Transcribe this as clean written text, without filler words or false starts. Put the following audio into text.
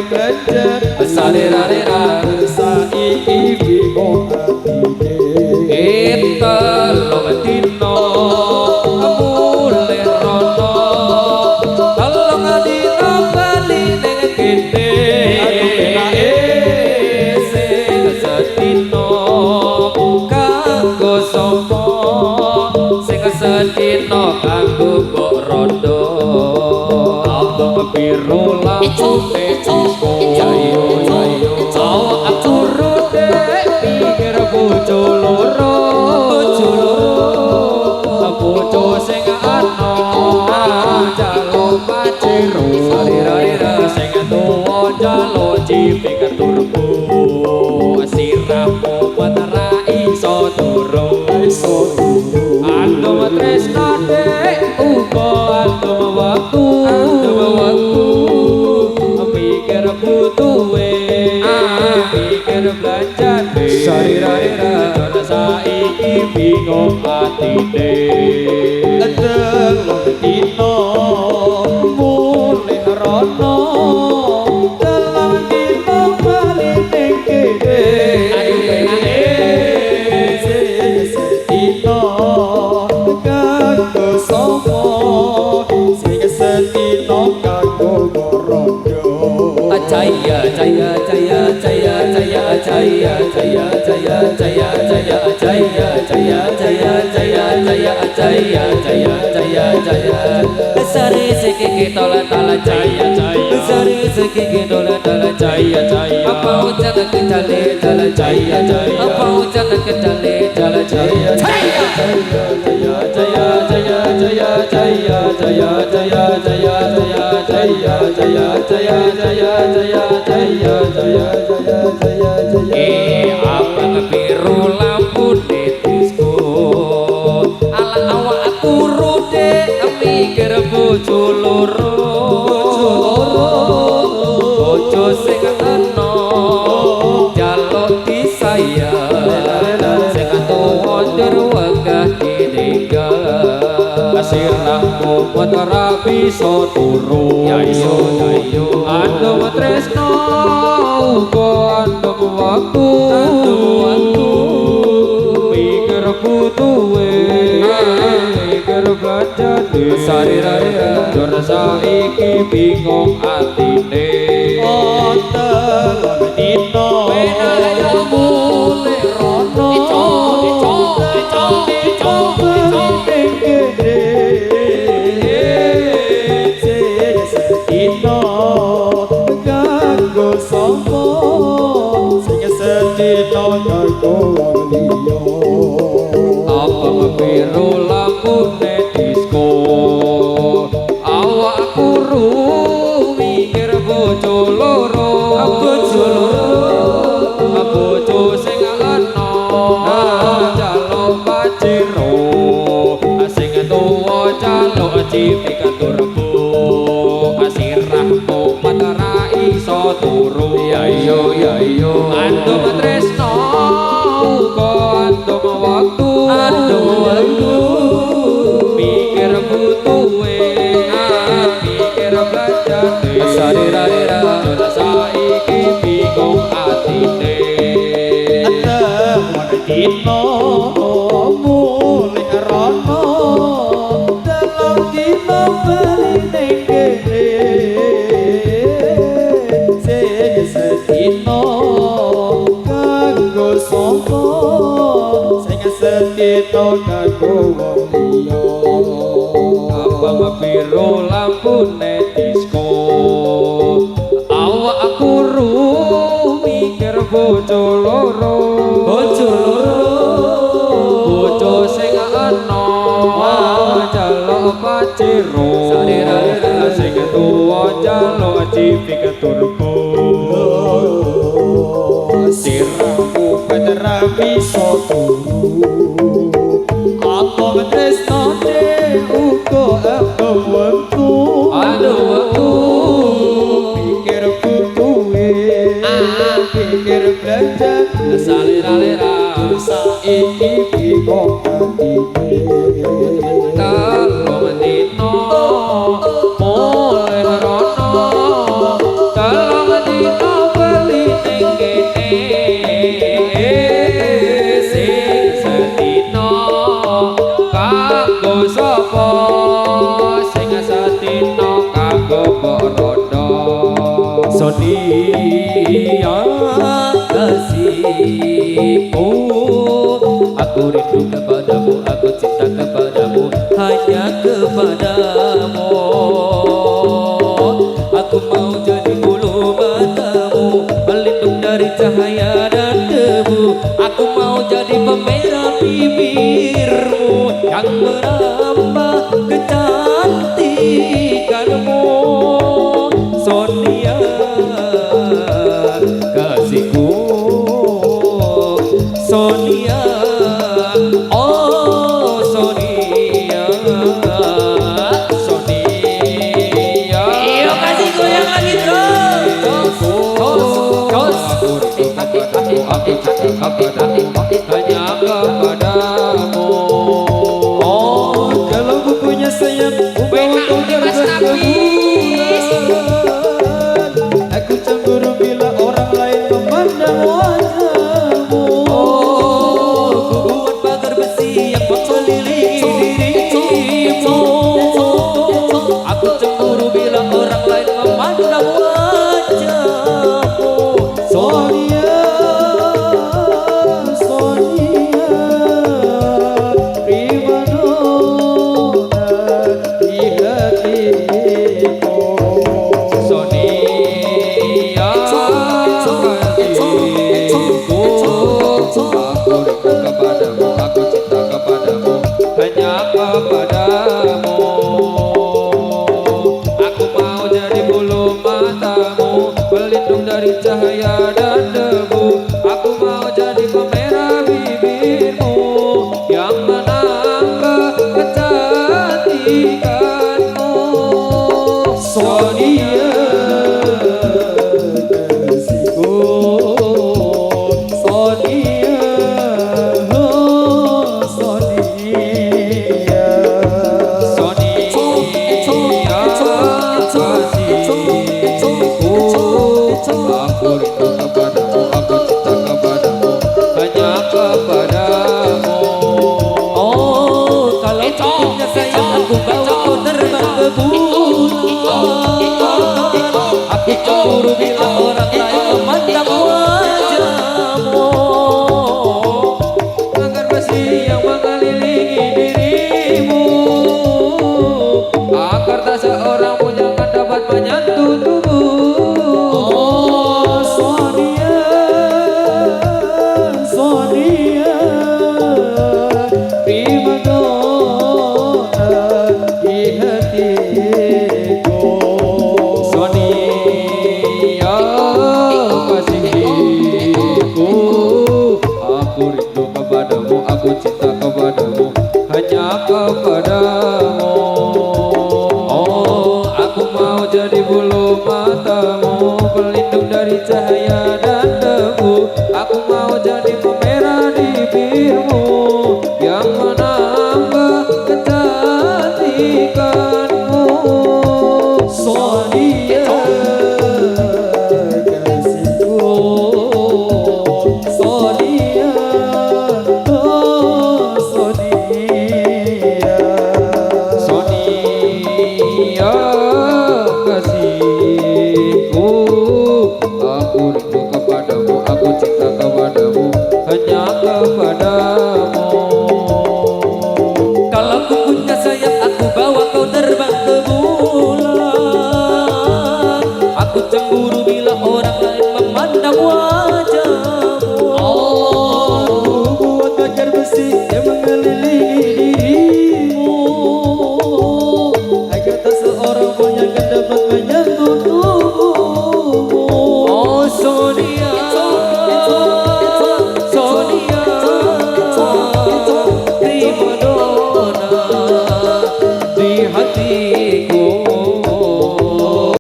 belanja sarira saiki bingung atine telung dina mulih rono telung dina bali ning kene sing sedina kanggo sapa sing sedina kanggo kok rondo abang biru lampu disco ayo aku rode pikir bojo loro bojo sing ana jalo pacero sarira sing tuwa jalo cipi keturbo sirahmu metera iso turu antum tresno dek uga antum waktu mikir butuhe mikir belanjane sarira saiki bingung atine telung dina mulih rono telung dina bali ning kene sedina kanggo sapa sing sedina kanggo rondo jaya jaya jaya jaya jaya jaya jaya jaya jaya jaya jaya jaya jaya jaya jaya jaya jaya jaya jaya sari sekeke tola tola jaya jaya sari sekeke tola tola jaya jaya apa ucap kecale jala jaya jaya apa ucap kecale jala jaya jaya jaya jaya jaya jaya jaya jaya jaya jaya jaya jaya jaya jaya abang biru lampu disco ala awak aku rode mikir bojo loro bojo sing ana jaluk disayang sing tuwa derwegah ditinggal sirahmu metera bisa turu ayo antum tresno uga antum waktu mikir butuhe mikir belanjane sarira jor saiki bingung atine telung dina ayo mulih rono abang biru lampu disco awak kuru mikir bojo loro bojo sing ana jaluk pacero sing tuwa jaluk cipi keturbo sirahmu metera iso turu ayo antum tresno uga antum waktu mikir butuhe mikir belanjane sarira saiki bingung atine telung dina mulih rono telung dina bali ning kene sedina kanggo sapa sing sedina kanggo wong liya abang biru lampu disco awak kuru mikir bojo loro bojo sing ana jaluk pacero sarira sing tuwa jaluk cipi keturbo sirahmu betera bisa turu apa tresno uga abang waktu pikir butuhe pikir belanja salira saiki bingung atine telung dina mulih rono telung Sonia kasihku, aku rindu kepadamu, aku cinta kepadamu, hanya kepadamu. Aku mau jadi bulu matamu, pelindung dari cahaya dan debu. Aku mau jadi pemerah bibirmu yang menambah kecantikanmu. Sonia kasihku, Sonia, oh Sonia, Sonia. Iyo kasih goyang lagi terus. Jos, hanya kepadamu. Oh, kalau bukunya sayang, bawa kau terbang ke bulan. Aku cemburu bila orang lain memandang wajahmu. Oh, ku buat pagar besi yang mengelilingi dirimu. Aku cemburu bila orang lain memandang wajahmu. Sonia, Sonia, prima donna di hatiku. Sonia kasihku, aku rindu kepadamu, aku cinta kepadamu, hanya kepadamu. Aku mau jadi bulu matamu, pelindung dari cahaya dan debu. Aku mau jadi pemerah bibirmu yang menambah kecantikanmu. Sonia kasihku, Sonia, oh Sonia, Sonia kasihku, aku rindu kepadamu, aku cinta kepadamu, hanya kepadamu. Oh, kalau punya sayang aku bawa kau terbang ke bulan. Aku cemburu bila orang lain memandang wajahmu. Pagar besi yang mengelilingi dirimu, agar tak seorang pun jangan dapat menyentuh tubuh. oh Sonia, Sonia, prima donna di hatiku. Sonia kasihku, aku rindu kepadamu, aku cinta kepadamu, hanya kepadamu. Oh, aku mau jadi bulu matamu, pelindung dari cahaya dan debu. Aku mau jadi pemerah bibirmu yang menambah kecantikanmu. Sonia kasihku, Sonia, oh Sonia, Sonia kasihku, aku rindu kepadamu, aku cinta kepadamu, hanya kepadamu. Kalau ku punya sayap, aku bawa kau terbang ke bulan. Aku cemburu bila orang lain memandang wajahmu. oh buat pagar besi yang mengelilingi